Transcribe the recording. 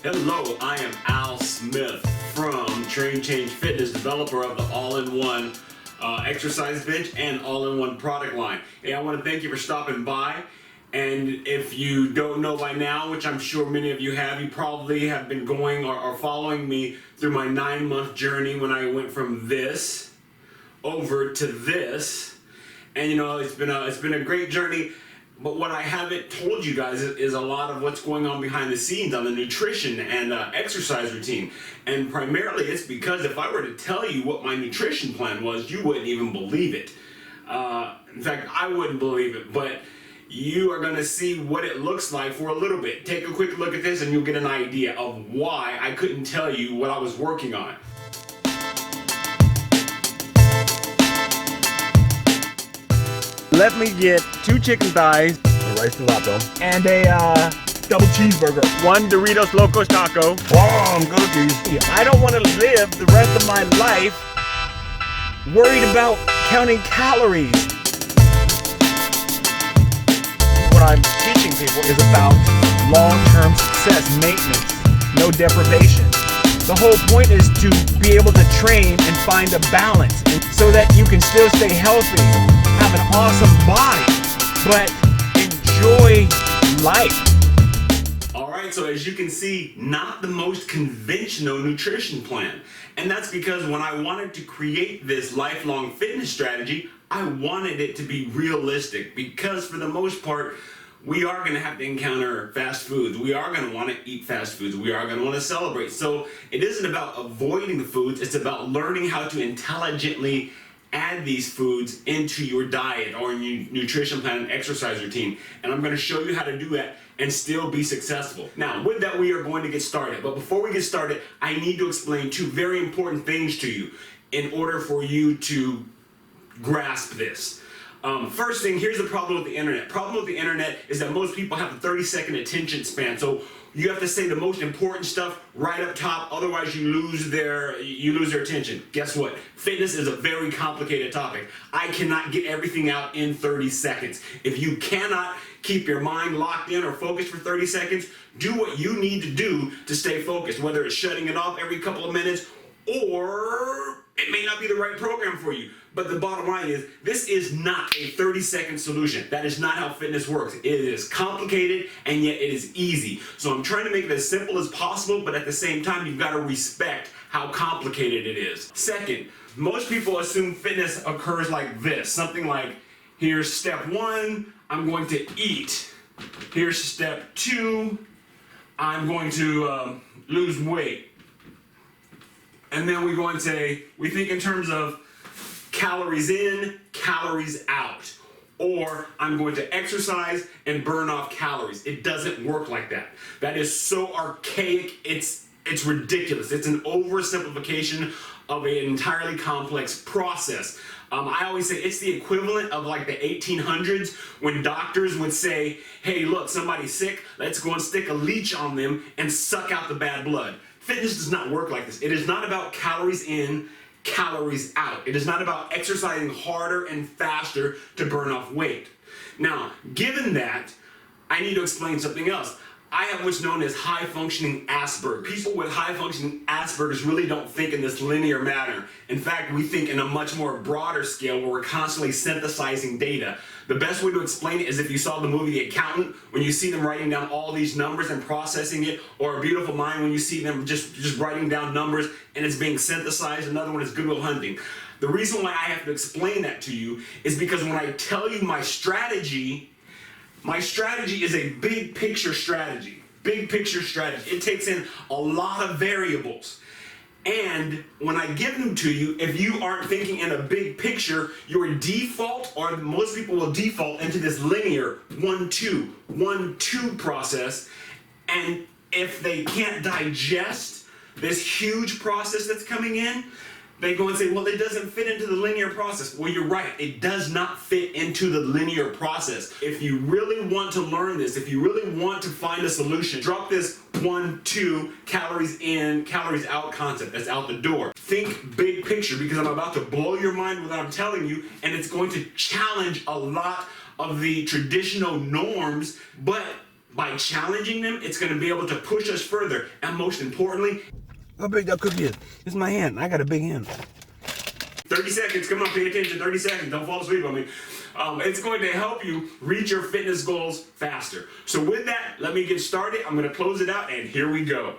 Hello, I am Al Smith from TrainChange Fitness, developer of the all-in-one exercise bench and all-in-one product line. Hey, I want to thank you for stopping by. And if you don't know by now, which I'm sure many of you have, you probably have been going or following me through my 9-month journey when I went from this over to this. And you know, it's been a great journey. But what I haven't told you guys is a lot of what's going on behind the scenes on the nutrition and exercise routine. And primarily it's because if I were to tell you what my nutrition plan was, you wouldn't even believe it. In fact, I wouldn't believe it. But you are going to see what it looks like for a little bit. Take a quick look at this and you'll get an idea of why I couldn't tell you what I was working on. Let me get 2 chicken thighs, A rice gelato. and a Double cheeseburger. 1 Doritos Locos Taco. Bomb cookies. I don't want to live the rest of my life worried about counting calories. What I'm teaching people is about long-term success, maintenance, no deprivation. The whole point is to be able to train and find a balance so that you can still stay healthy, have an awesome body, but enjoy life. Alright, so as you can see, not the most conventional nutrition plan. And that's because when I wanted to create this lifelong fitness strategy, I wanted it to be realistic because for the most part, we are going to have to encounter fast foods. We are going to want to eat fast foods. We are going to want to celebrate. So it isn't about avoiding the foods. It's about learning how to intelligently add these foods into your diet or in your nutrition plan and exercise routine. And I'm going to show you how to do that and still be successful. Now, with that, we are going to get started. But before we get started, I need to explain 2 very important things to you in order for you to grasp this. First thing, here's the problem with the internet. Problem with the internet is that most people have a 30-second attention span. So you have to say the most important stuff right up top, otherwise you lose their attention. Guess what? Fitness is a very complicated topic. I cannot get everything out in 30 seconds. If you cannot keep your mind locked in or focused for 30 seconds, do what you need to do to stay focused, whether it's shutting it off every couple of minutes or it may not be the right program for you. But the bottom line is, this is not a 30-second solution. That is not how fitness works. It is complicated, and yet it is easy. So I'm trying to make it as simple as possible, but at the same time, you've got to respect how complicated it is. Second, most people assume fitness occurs like this. Something like, here's step 1, I'm going to eat. Here's step 2, I'm going to lose weight. And then we go and say, we think in terms of calories in, calories out. Or I'm going to exercise and burn off calories. It doesn't work like that. That is so archaic, it's ridiculous. It's an oversimplification of an entirely complex process. I always say it's the equivalent of like the 1800s when doctors would say, hey, look, somebody's sick, let's go and stick a leech on them and suck out the bad blood. Fitness does not work like this. It is not about calories in, calories out. It is not about exercising harder and faster to burn off weight. Now, given that, I need to explain something else. I have what's known as high-functioning Asperger's. People with high-functioning Asperger's really don't think in this linear manner. In fact, we think in a much more broader scale where we're constantly synthesizing data. The best way to explain it is if you saw the movie The Accountant, when you see them writing down all these numbers and processing it, or A Beautiful Mind when you see them just writing down numbers and it's being synthesized. Another one is Good Will Hunting. The reason why I have to explain that to you is because when I tell you my strategy is a big picture strategy. Big picture strategy. It takes in a lot of variables. And when I give them to you, if you aren't thinking in a big picture, your default, or most people will default into this linear 1-2, 1-2 process. And if they can't digest this huge process that's coming in, they go and say, well, it doesn't fit into the linear process. Well, you're right. It does not fit into the linear process. If you really want to learn this, if you really want to find a solution, drop this 1-2 calories in, calories out concept. That's out the door. Think big picture because I'm about to blow your mind with what I'm telling you, and it's going to challenge a lot of the traditional norms, but By challenging them, it's going to be able to push us further. And most importantly, How big that cookie is? This is my hand. I got a big hand. 30 seconds, come on, pay attention, 30 seconds, don't fall asleep on me. It's going to help you reach your fitness goals faster. So with that, let me get started. I'm going to close it out, and here we go.